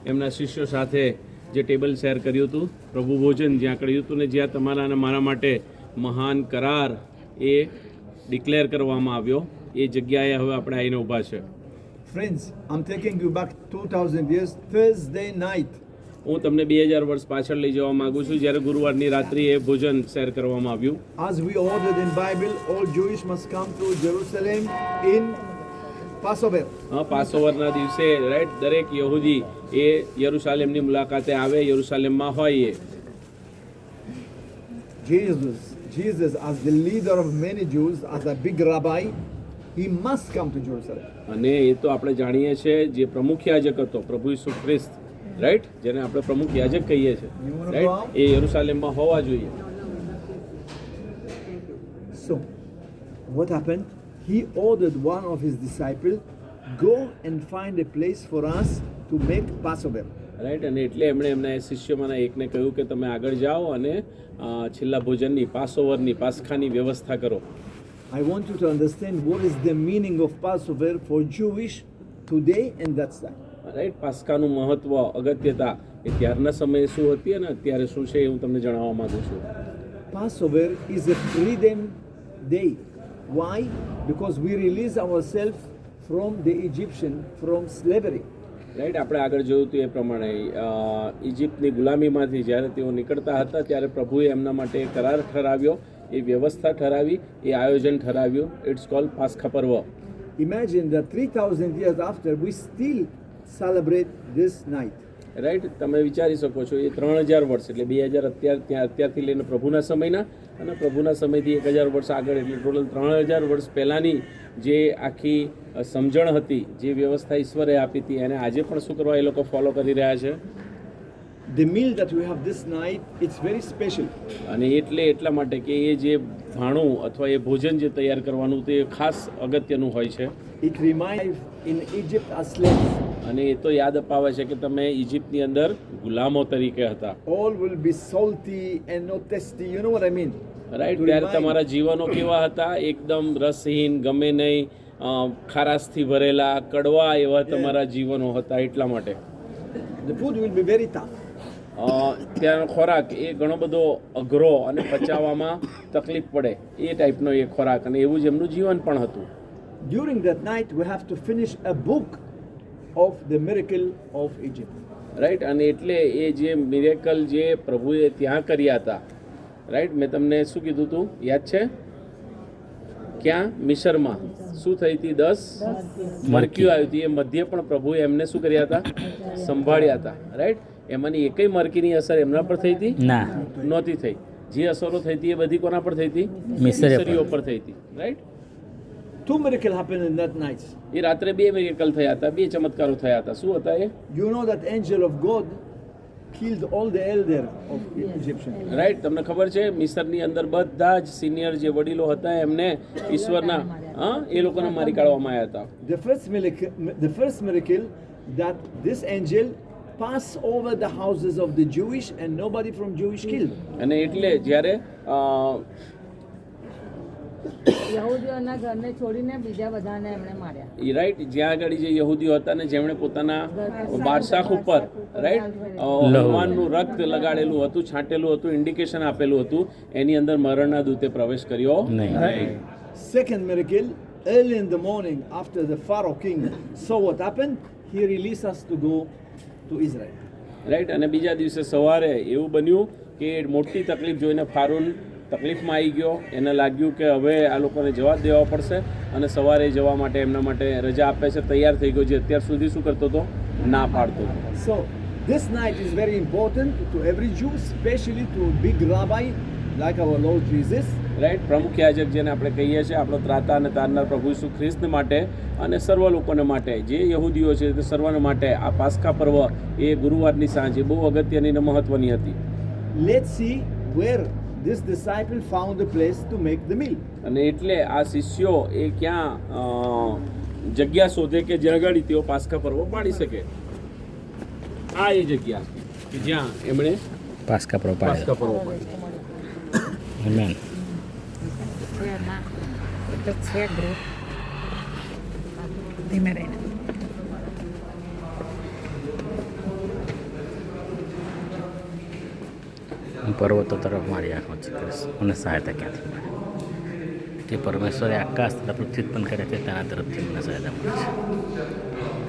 એમના શિષ્યો સાથે જે ટેબલ શેર કર્યું હતું, પ્રભુ ભોજન જ્યાં કર્યું હતું ને જ્યાં તમારા અને મારા માટે મહાન કરાર એ ડિક્લેર કરવામાં આવ્યો, એ જગ્યાએ હવે આપણે આવીને ઊભા છે. Friends, I'm taking you back 2000 years, Thursday night. હું તમને 2000 વર્ષ પાછળ લઈ જવા માંગુ છું, જ્યારે ગુરુવારની રાત્રિએ ભોજન શેર કરવામાં આવ્યું. As we ordered in Bible, all Jewish must come to Jerusalem in Passover. પાસોવરના દિવસે રાઈટ દરેક યહૂદી એ યરુશાલેમની મુલાકાતે આવે, યરુશાલેમમાં હોય. એ Jesus, as the leader of many Jews, as a big rabbi, he must come to Jerusalem. અને એ તો આપણે જાણીએ છીએ, જે પ્રમુખ યાજક હતો પ્રભુ ઈસુ ખ્રિસ્ત, રાઈટ, જેને આપણે પ્રમુખ યાજક કહીએ છીએ, રાઈટ, એ યરુશાલેમમાં હોવા જોઈએ. So, what happened? He ordered one of his disciples, go and find a place for us to make Passover. Right, અને એટલે એમણે એમના શિષ્યોમાંના એકને કહ્યું કે તમે આગળ જાઓ અને છેલ્લા ભોજનની, પાસોવરની, પાસખાની વ્યવસ્થા કરો. I want you to understand what is the meaning of Passover for Jewish today and that time. Right, પાસકાનું મહત્વ, અગત્યતા એ ત્યારના સમયે શું હતી અને અત્યારે શું છે એ હું તમને જણાવવા માંગુ છું. Passover is a freedom day. Why? Because we release ourselves from the Egyptian, from slavery. Right, આપણે આગળ જોયું હતું એ પ્રમાણે ઇજિપ્તની ગુલામીમાંથી જ્યારે તેઓ નીકળતા હતા ત્યારે પ્રભુએ એમના માટે એક કરાર ઠરાવ્યો, એ વ્યવસ્થા ઠરાવી, એ આયોજન ઠરાવ્યું. ઇટ્સ કોલ્ડ પાસ્કા પર્વ. Imagine that 3000 years after we still celebrate this night. Right, તમે વિચારી શકો છો, એ 3000 વર્ષ એટલે 2000 અત્યારથી લઈને પ્રભુના સમયના અને પ્રભુના સમયથી 1000 વર્ષ આગળ એટલે ટોટલ 3000 વર્ષ પહેલાંની જે આખી સમજણ હતી, જે વ્યવસ્થા ઈશ્વરે આપી હતી, એને આજે પણ શું કરવા એ લોકો ફોલો કરી રહ્યા છે. The meal that we have this night, it's very special. અને એટલા માટે કે એ જે ભાણું અથવા એ ભોજન જે તૈયાર કરવાનું તે ખાસ અગત્યનું હોય છે. It reminds in Egypt as slaves. અને એ તો યાદ અપાવે છે કે તમે ઇજિપ્તની અંદર ગુલામો તરીકે હતા. All will be salty and not tasty. You know what I mean? Right, ત્યારે તમારા જીવનો કેવા હતા? એકદમ રસહીન, ગમે નહીં, ખારાશથી ભરેલા, કડવા એવા તમારા જીવનો હતા. એટલા માટે The food will be very tough. ત્યાંનો ખોરાક એ ઘણો બધો અઘરો અને પચાવવામાં તકલીફ પડે એ ટાઈપનો એ ખોરાક, અને એવું જ એમનું જીવન પણ હતું. During that night, we have to finish a book of the miracle of Egypt. Right, અને એટલે એ જે મિરેકલ જે પ્રભુએ ત્યાં કર્યા હતા, રાઈટ, મેં તમને શું કીધું હતું યાદ છે? ક્યાં? મિસરમાં શું થઈ હતી? 10 મરકીઓ આવી હતી. એ મધ્ય પણ પ્રભુએ એમને શું કર્યા હતા? સંભાળ્યા હતા. રાઈટ, એમાંની એકય મરકીની અસર એમના પર થઈ હતી? ના, નહોતી થઈ. જે અસરો થઈ હતી એ બધી કોના પર થઈ હતી? મિસરીઓ પર થઈ હતી. Right, 2 miracles happened in that night. એ રાત્રે 2 મિરેકલ થયા હતા, 2 ચમત્કારો થયા હતા. શું હતા એ? You know that angel of God killed all the elder of Egyptian. Right, તમને ખબર છે મિસરની અંદર બધા જ સિનિયર જે વડીલો હતા એમને ઈશ્વરના એ લોકોને મારી કાઢવામાં આવ્યા હતા. The first miracle that this angel passed over the houses of the Jewish and nobody from Jewish killed. અને એટલે જ્યારે યહૂદીઓના ઘરને છોડીને બીજા બધાને એમણે માર્યા. એ રાઈટ, જ્યાં આગળ જે યહૂદીઓ હતા ને જેમણે પોતાના બાદશાહ ઉપર રાઈટ ભગવાનનું રક્ત લગાડેલું હતું, છાંટેલું હતું, ઇન્ડિકેશન આપેલું હતું, એની અંદર મરણના દૂતે પ્રવેશ કર્યો નહીં. Second miracle, early in the morning after the Pharaoh king saw what happened, he released us to go to Israel. Right, અને બીજા દિવસે સવારે એવું બન્યું કે મોટી તકલીફ જોઈને ફારૂન તકલીફમાં આવી ગયો. એને લાગ્યું કે હવે આ લોકોને જવાબ દેવા પડશે અને સવારે જવા માટે એમના માટે રજા આપે છે, તૈયાર થઈ ગયો. જે અત્યાર સુધી શું કરતો હતો? ના પાડતો. So this night is very important to every Jew, especially to a big rabbi like our Lord Jesus. Right, પ્રમુખ યાજક જેને આપણે કહીએ છીએ, આપણો ત્રાતા અને તારનાર પ્રભુ ઈસુ ખ્રિસ્ત માટે અને સર્વ લોકોને માટે, જે યહૂદીઓ છે તે સર્વને માટે આ પાસ્કા પર્વ એ ગુરુવારની સાંજે બહુ અગત્યની અને મહત્વની હતી. Let's see where this disciple found a place to make the meal. અને એટલે આ શિષ્યો એ ક્યાં જગ્યા શોધે કે જ્યાં આગળ તેઓ પાસ્કા પર્વ પાડી શકે. આ એ જગ્યા કે જ્યાં એમણે પાસ્કા પર્વ પાસ્કા પર્વ પાડ્યો. આમેન. એટલે છે ગ્રુપ ધીમે રહીને પર્વતો તરફ મારી આંખો ચીકરીશ મને સહાયતા ક્યાંથી મળે. જે પરમેશ્વરે આકાશ તથા પૃથ્વી ઉત્પન્ન કરે છે તેના તરફથી મને સહાયતા મળે છે.